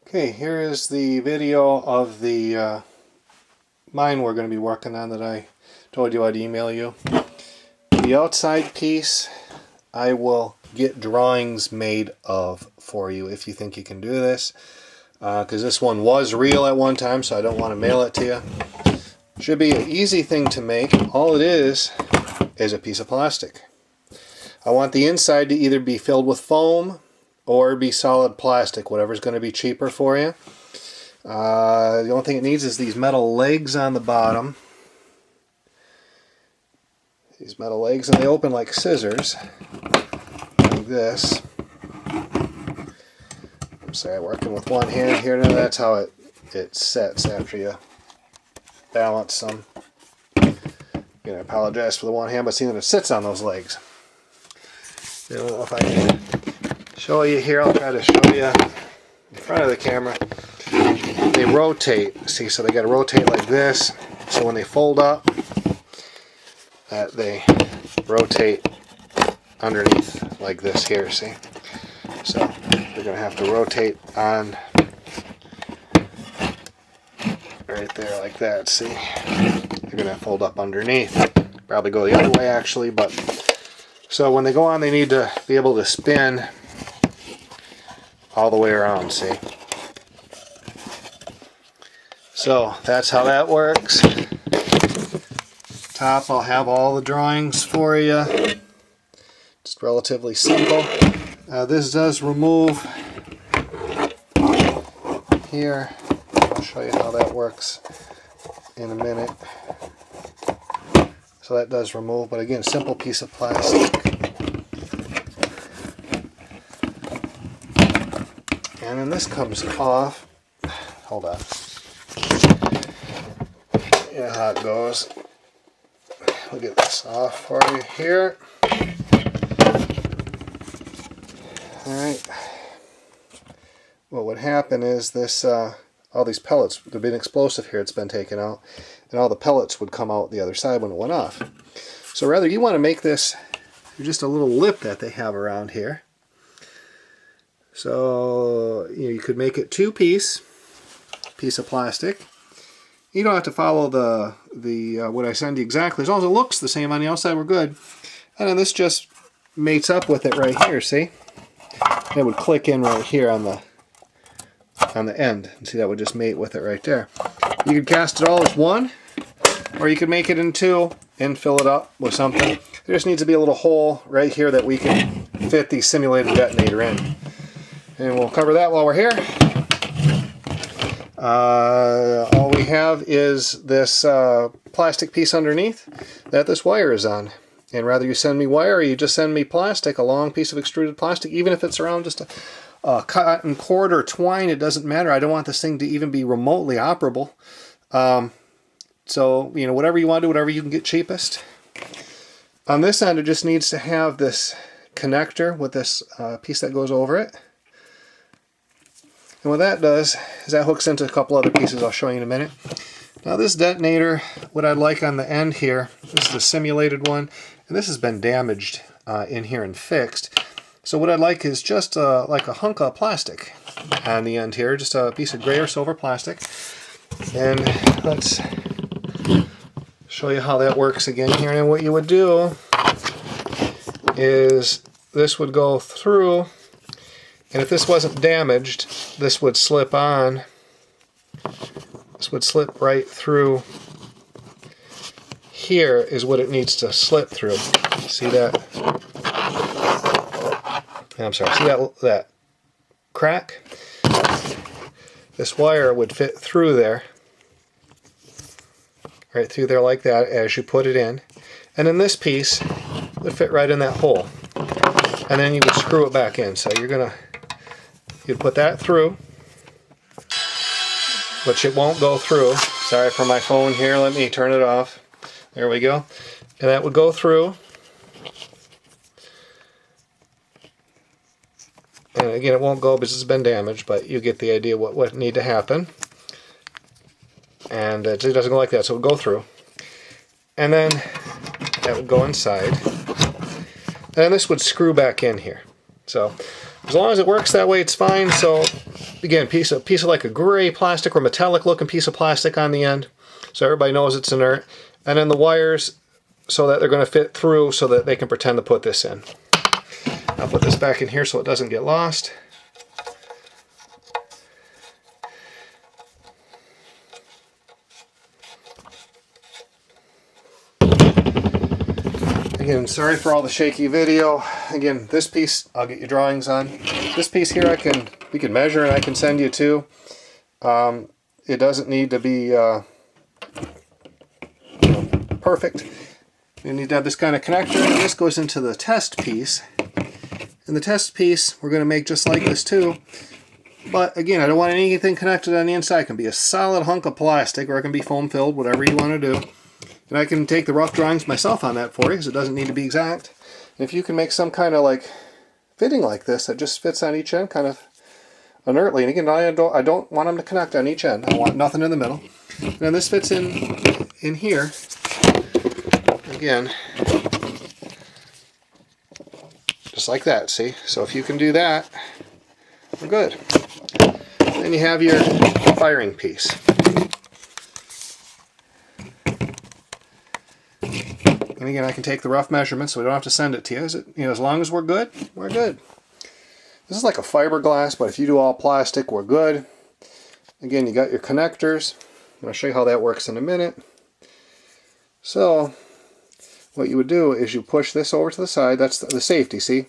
Okay, here is the video of the mine we're going to be working on that I told you I'd email you. The outside piece I will get drawings made of for you if you think you can do this, because this one was real at one time, so I don't want to mail it to you. Should be an easy thing to make. All it is a piece of plastic. I want the inside to either be filled with foam or be solid plastic, whatever's going to be cheaper for you. The only thing it needs is these metal legs on the bottom. These metal legs, and they open like scissors, like this. I'm sorry, working with one hand here, and that's how it sets after you balance them. Again, I apologize for the one hand, but seeing that it sits on those legs. I don't know if I can show you here. I'll try to show you in front of the camera. They rotate, see, so they got to rotate like this, so when they fold up, they rotate underneath like this here, see? So they're going to have to rotate on right there like that, see? They're going to fold up underneath. Probably go the other way actually, but so when they go on, they need to be able to spin all the way around, see? So that's how that works. Top, I'll have all the drawings for you. Just relatively simple. This does remove here. I'll show you how that works in a minute. So that does remove, but again, simple piece of plastic. And then this comes off. Hold on. Yeah, how it goes. We'll get this off for you here. Alright. What would happen is this, all these pellets, there'd be an explosive here, it's been taken out, and all the pellets would come out the other side when it went off. So rather, you want to make this just a little lip that they have around here. So you could make it two-piece of plastic. You don't have to follow the what I send you exactly. As long as it looks the same on the outside, we're good. And then this just mates up with it right here, see? It would click in right here on the end. And see, that would just mate with it right there. You could cast it all as one, or you could make it in two and fill it up with something. There just needs to be a little hole right here that we can fit the simulated detonator in. And we'll cover that while we're here. All we have is this plastic piece underneath that this wire is on. And rather you send me wire or you just send me plastic, a long piece of extruded plastic, even if it's around just a cotton cord or twine, it doesn't matter. I don't want this thing to even be remotely operable. So, you know, whatever you want to do, whatever you can get cheapest. On this end, it just needs to have this connector with this piece that goes over it. And what that does is that hooks into a couple other pieces I'll show you in a minute. Now this detonator, what I'd like on the end here, this is the simulated one, and this has been damaged in here and fixed. So what I'd like is just like a hunk of plastic on the end here, just a piece of gray or silver plastic. And let's show you how that works again here. And what you would do is this would go through, and if this wasn't damaged, this would slip on. This would slip right through. Here is what it needs to slip through. See that? I'm sorry. See that crack? This wire would fit through there. Right through there like that as you put it in. And then this piece would fit right in that hole. And then you would screw it back in. So you'd put that through, which it won't go through. Sorry for my phone here, let me turn it off. There we go. And that would go through. And again, it won't go because it's been damaged, but you get the idea what would need to happen. And it doesn't go like that, so it would go through. And then that would go inside. And this would screw back in here. So as long as it works that way, it's fine. So again, piece of like a gray plastic or metallic looking piece of plastic on the end, so everybody knows it's inert. And then the wires so that they're going to fit through so that they can pretend to put this in. I'll put this back in here so it doesn't get lost. Again, sorry for all the shaky video. Again, this piece I'll get you drawings on. This piece here we can measure and I can send you to. It doesn't need to be perfect. You need to have this kind of connector, and this goes into the test piece. And the test piece we're going to make just like this too. But again, I don't want anything connected on the inside. It can be a solid hunk of plastic, or it can be foam filled, whatever you want to do. And I can take the rough drawings myself on that for you, because it doesn't need to be exact. And if you can make some kind of like fitting like this that just fits on each end kind of inertly, and again, I don't want them to connect on each end. I want nothing in the middle. And then this fits in here. Again, just like that, see? So if you can do that, we're good. Then you have your firing piece. And again, I can take the rough measurements so we don't have to send it to you. As long as we're good, we're good. This is like a fiberglass, but if you do all plastic, we're good. Again, you got your connectors. I'm going to show you how that works in a minute. So, what you would do is you push this over to the side. That's the safety, see?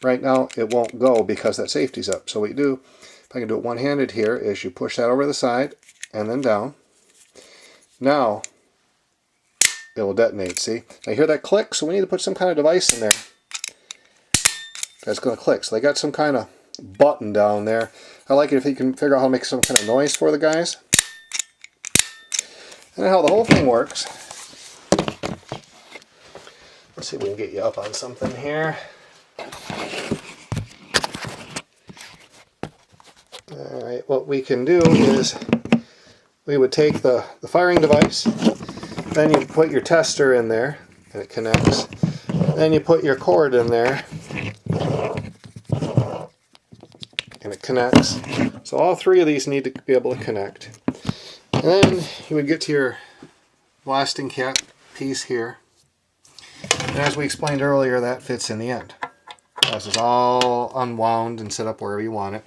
Right now, it won't go because that safety's up. So what you do, if I can do it one-handed here, is you push that over to the side and then down. Now, it will detonate, see? I hear that click, so we need to put some kind of device in there that's going to click. So they got some kind of button down there. I like it if you can figure out how to make some kind of noise for the guys. And how the whole thing works. Let's see if we can get you up on something here. Alright, what we can do is we would take the firing device, then you put your tester in there, and it connects. Then you put your cord in there, and it connects. So all three of these need to be able to connect. And then you would get to your blasting cap piece here. And as we explained earlier, that fits in the end. This is all unwound and set up wherever you want it.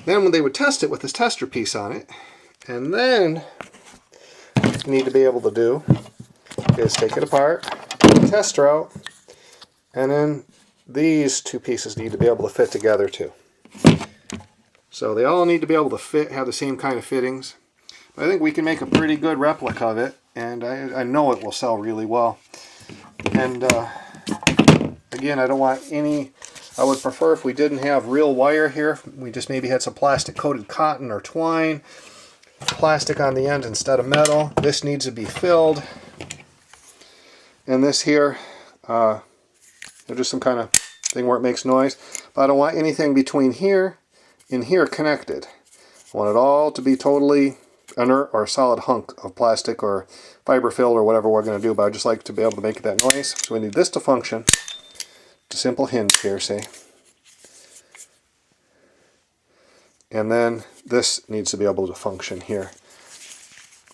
Then when they would test it with this tester piece on it, and then what you need to be able to do is take it apart, take the tester out, and then these two pieces need to be able to fit together too. So they all need to be able to fit, have the same kind of fittings. But I think we can make a pretty good replica of it, and I know it will sell really well. And again, I don't want any, I would prefer if we didn't have real wire here, we just maybe had some plastic coated cotton or twine, plastic on the end instead of metal. This needs to be filled. And this here, just some kind of thing where it makes noise. But I don't want anything between here and here connected. I want it all to be totally inert or a solid hunk of plastic or fiber filled or whatever we're going to do, but I just like to be able to make that noise. So we need this to function. It's a simple hinge here, see? And then this needs to be able to function here.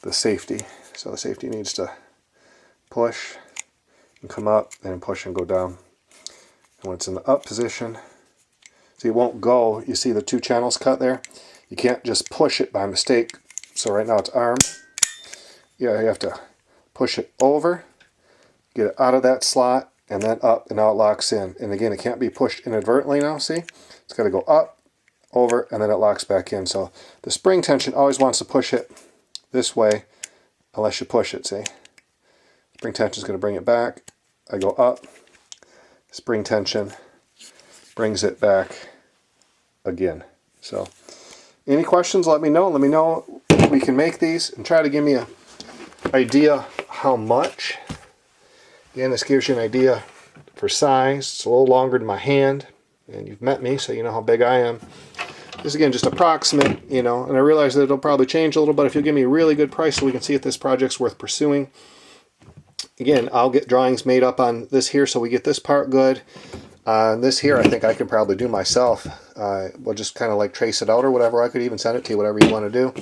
The safety. So the safety needs to push and come up and push and go down. And when it's in the up position, see, it won't go. You see the two channels cut there? You can't just push it by mistake. So right now it's armed. Yeah, you have to push it over, get it out of that slot, and then up, and now it locks in. And again, it can't be pushed inadvertently now, see? It's got to go up, over, and then it locks back in. So the spring tension always wants to push it this way unless you push it, see? Spring tension is going to bring it back. I go up, spring tension brings it back again. So any questions, let me know. Let me know if we can make these and try to give me an idea how much. Again, this gives you an idea for size. It's a little longer than my hand, and you've met me, so you know how big I am. This is, again, just approximate, and I realize that it'll probably change a little, but if you'll give me a really good price so we can see if this project's worth pursuing. Again, I'll get drawings made up on this here so we get this part good. This here, I think I could probably do myself. We'll just kind of like trace it out or whatever. I could even send it to you, whatever you want to do.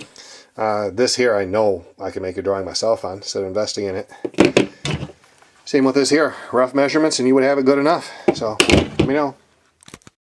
This here, I know I can make a drawing myself on instead of investing in it. Same with this here, rough measurements, and you would have it good enough. So let me know.